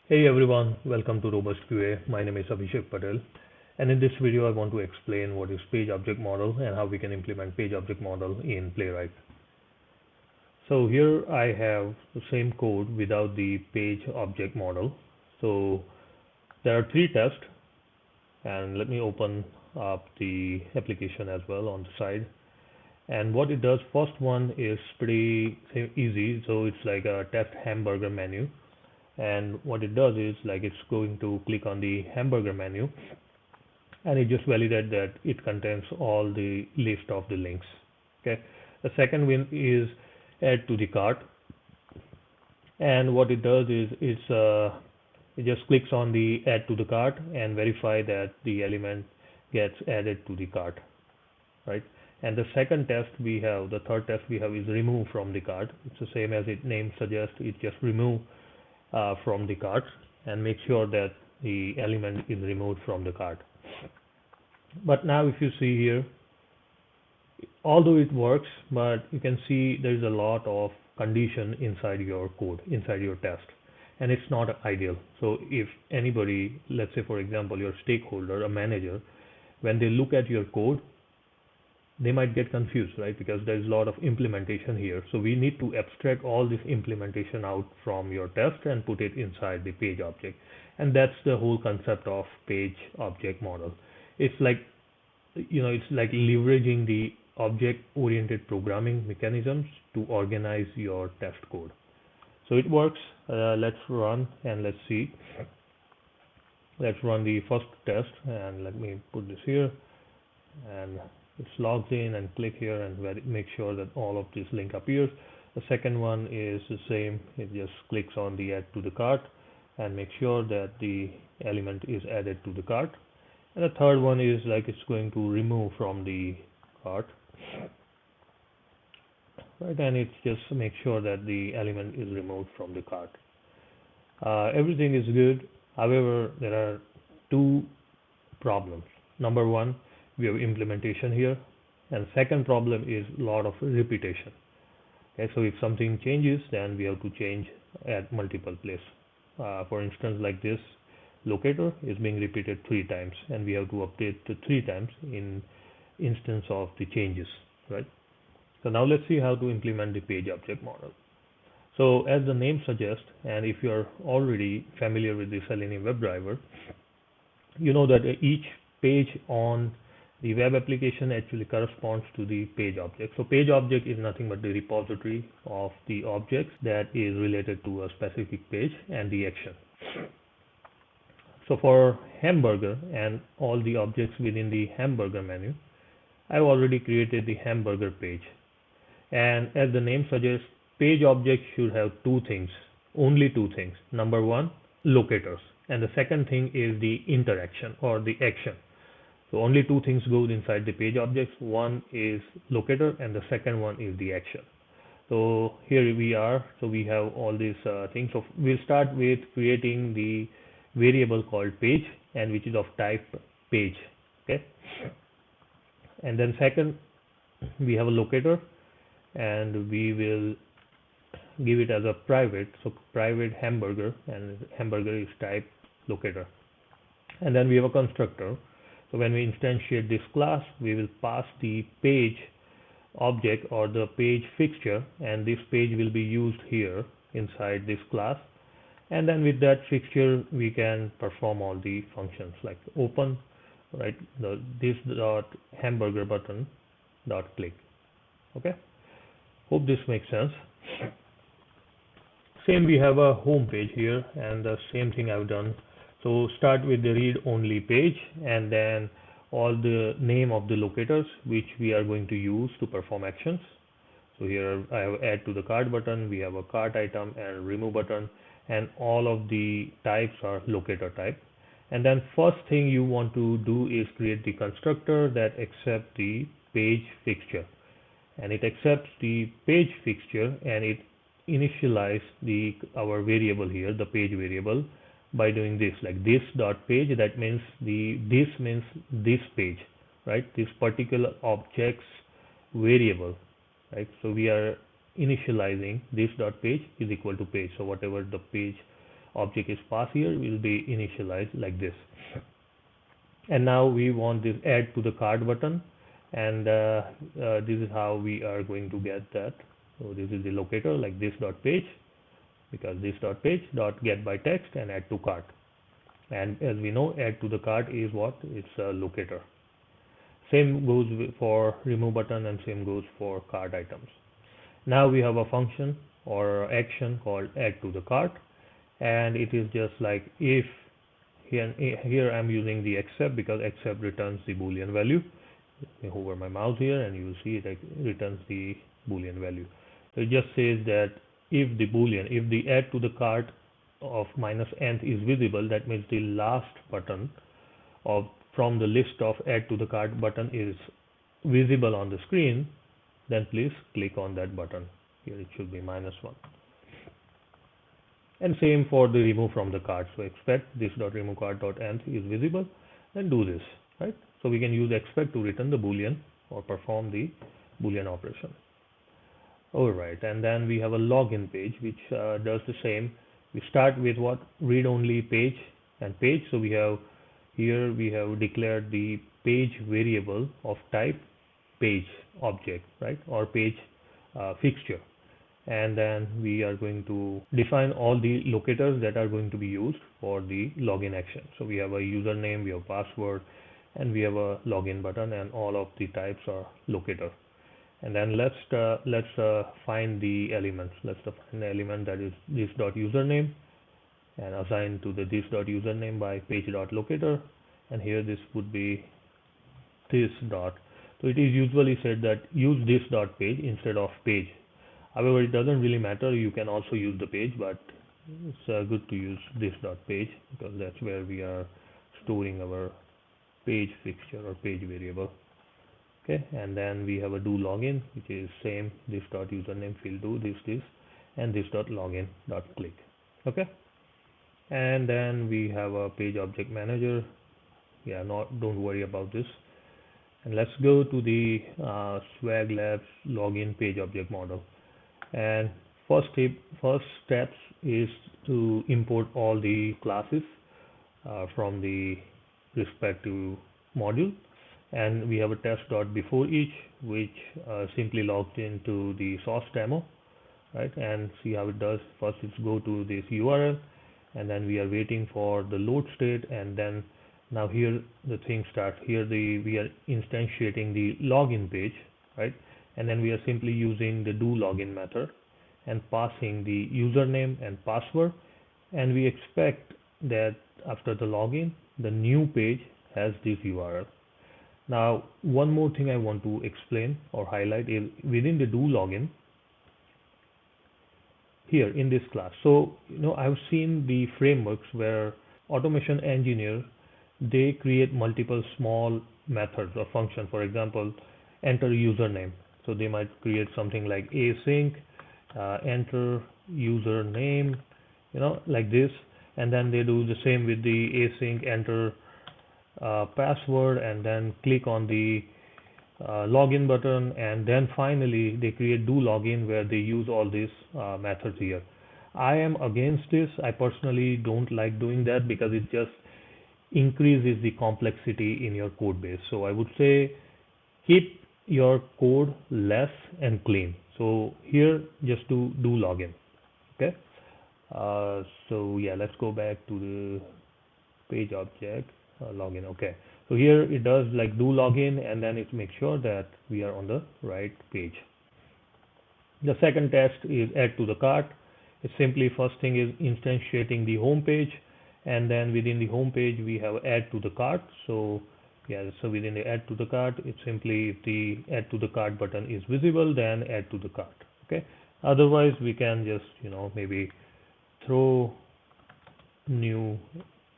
Hey everyone, welcome to Robust QA. My name is Abhishek Patel, and in this video I want to explain what is page object model and how we can implement page object model in Playwright. So here I have the same code without the page object model. So there are three tests, and let me open up the application as well on the side. And what it does, first one is pretty easy. So it's like a test hamburger menu. And what it does is like it's going to click on the hamburger menu and it just validates that it contains all the list of the links. Okay. The second one is add to the cart, and what it does is it just clicks on the add to the cart and verify that the element gets added to the cart, right? And the third test we have is remove from the cart. It's the same as its name suggests. It just remove from the cart and make sure that the element is removed from the cart. But now if you see here, although it works, but you can see there is a lot of condition inside your code, inside your test, and it's not ideal. So if anybody, let's say for example your stakeholder, a manager, when they look at your code, they might get confused, right? Because there's a lot of implementation here. So we need to abstract all this implementation out from your test and put it inside the page object. And that's the whole concept of page object model. It's like, it's like leveraging the object oriented programming mechanisms to organize your test code. So it works. Let's run and let's see. Let's run the first test, and let me put this here, and it logs in and click here and make sure that all of this link appears. The second one is the same. It just clicks on the add to the cart and make sure that the element is added to the cart. And the third one is like it's going to remove from the cart, right? And it's just make sure that the element is removed from the cart. Everything is good. However, there are two problems. Number one, we have implementation here, and second problem is a lot of repetition. Okay, so if something changes, then we have to change at multiple places. For instance, like this locator is being repeated 3 times, and we have to update it 3 times in instance of the changes, right? So now let's see how to implement the page object model. So as the name suggests, and if you are already familiar with the Selenium WebDriver, you know that each page on the web application actually corresponds to the page object. So page object is nothing but the repository of the objects that is related to a specific page and the action. So for hamburger and all the objects within the hamburger menu, I've already created the hamburger page. And as the name suggests, page object should have 2 things, only 2 things. Number one, locators. And the second thing is the interaction or the action. So only 2 things go inside the page objects. One is locator and the second one is the action. So here we are. So we have all these things. So we'll start with creating the variable called page, and which is of type page. Okay. And then second, we have a locator, and we will give it as a private. So private hamburger, and hamburger is type locator. And then we have a constructor. So when we instantiate this class, we will pass the page object or the page fixture, and this page will be used here inside this class. And then with that fixture, we can perform all the functions like open, right? This dot hamburger button dot click. Okay. Hope this makes sense. Same, we have a home page here, and the same thing I've done. So start with the read only page, and then all the name of the locators which we are going to use to perform actions. So here I have add to the cart button, we have a cart item and remove button, and all of the types are locator type. And then first thing you want to do is create the constructor that accepts the page fixture, and it accepts the page fixture and it initialize our variable here, the page variable, by doing this, like this dot page. That means this means this page, right? This particular object's variable, right? So we are initializing this dot page is equal to page. So whatever the page object is passed here will be initialized like this. And now we want this add to the cart button, and this is how we are going to get that. So this is the locator, like this dot page, because this dot page dot get by text and add to cart. And as we know, add to the cart is what? It's a locator. Same goes for remove button, and same goes for cart items. Now we have a function or action called add to the cart, and it is just like if here I'm using the except because except returns the boolean value. Let me hover my mouse here and you will see it returns the boolean value. So it just says that if the add to the cart of -nth is visible, that means the last button from the list of add to the cart button is visible on the screen, then please click on that button. Here it should be -1. And same for the remove from the cart. So expect this dot remove cart dot nth is visible, then do this, right? So we can use expect to return the boolean or perform the boolean operation. Alright, and then we have a login page which does the same. We start with what? Read only page and page. So we have here we have declared the page variable of type page object, right, or page fixture. And then we are going to define all the locators that are going to be used for the login action. So we have a username, we have password, and we have a login button, and all of the types are locator. And then let's find the elements. Let's define the element that is this dot username and assign to the this dot username by page dot locator, and here this would be this dot. So it is usually said that use this dot page instead of page. However, it doesn't really matter. You can also use the page, but it's good to use this dot page because that's where we are storing our page fixture or page variable. Okay, and then we have a do login, which is same this dot username field do this, and this dot login dot click. Okay, and then we have a page object manager. Yeah, don't worry about this. And let's go to the Swag Labs login page object model. And first steps is to import all the classes from the respective module, and we have a test dot before each, which simply logs into the source demo, right? And see how it does. First it's go to this URL, and then we are waiting for the load state, and then now here the thing starts. Here we are instantiating the login page, right? And then we are simply using the do login method and passing the username and password, and we expect that after the login the new page has this URL. Now one more thing I want to explain or highlight is within the do login here in this class. So I've seen the frameworks where automation engineer they create multiple small methods or functions. For example, enter username. So they might create something like async enter username, like this, and then they do the same with the async enter password, and then click on the login button, and then finally they create do login where they use all these methods here. I am against this. I personally don't like doing that because it just increases the complexity in your code base. So I would say keep your code less and clean. So here just do login. Okay, so yeah, let's go back to the page object login. Okay, so here it does like do login, and then it makes sure that we are on the right page. The second test is add to the cart. It's simply first thing is instantiating the home page, and then within the home page we have add to the cart. So yeah, so within the add to the cart, it's simply if the add to the cart button is visible, then add to the cart. Okay, otherwise we can just maybe throw new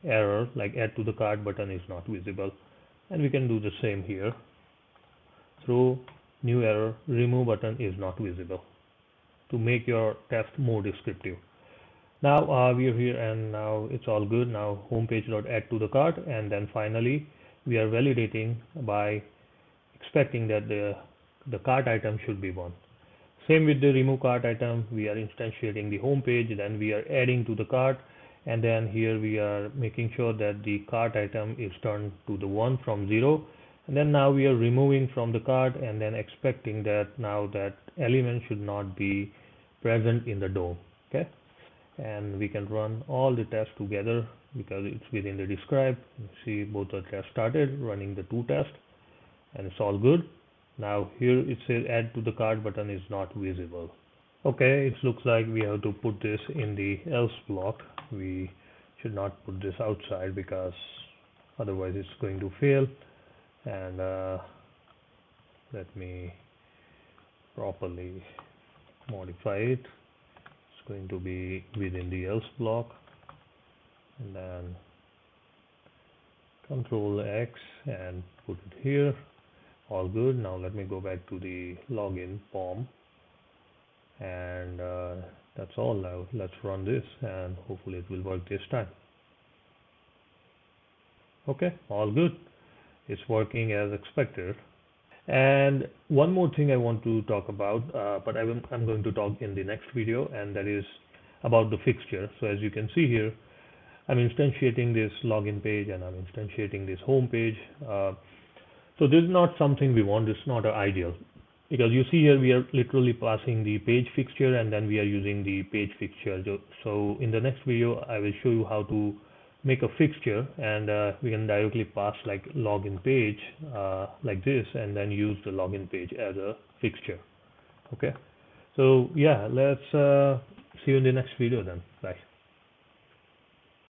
error like add to the cart button is not visible, and we can do the same here. Throw new error remove button is not visible to make your test more descriptive. Now we are here, and now it's all good. Now homepage.add to the cart, and then finally we are validating by expecting that the cart item should be 1. Same with the remove cart item. We are instantiating the home page, then we are adding to the cart, and then here we are making sure that the cart item is turned to the 1 from 0, and then now we are removing from the cart and then expecting that now that element should not be present in the DOM. Okay, and we can run all the tests together because it's within the describe. You see both the tests started running, the 2 tests, and it's all good. Now here it says add to the cart button is not visible. Okay, it looks like we have to put this in the else block. We should not put this outside because otherwise it's going to fail. And let me properly modify it. It's going to be within the else block, and then Control X and put it here. All good. Now let me go back to the login form, and that's all. Now let's run this and hopefully it will work this time. Okay, all good. It's working as expected. And one more thing I want to talk about, but I'm going to talk in the next video, and that is about the fixture. So as you can see here, I'm instantiating this login page and I'm instantiating this home page. So this is not something we want. It's not ideal, because you see here we are literally passing the page fixture and then we are using the page fixture. So in the next video I will show you how to make a fixture, and we can directly pass like login page like this, and then use the login page as a fixture. Okay, so yeah, let's see you in the next video then.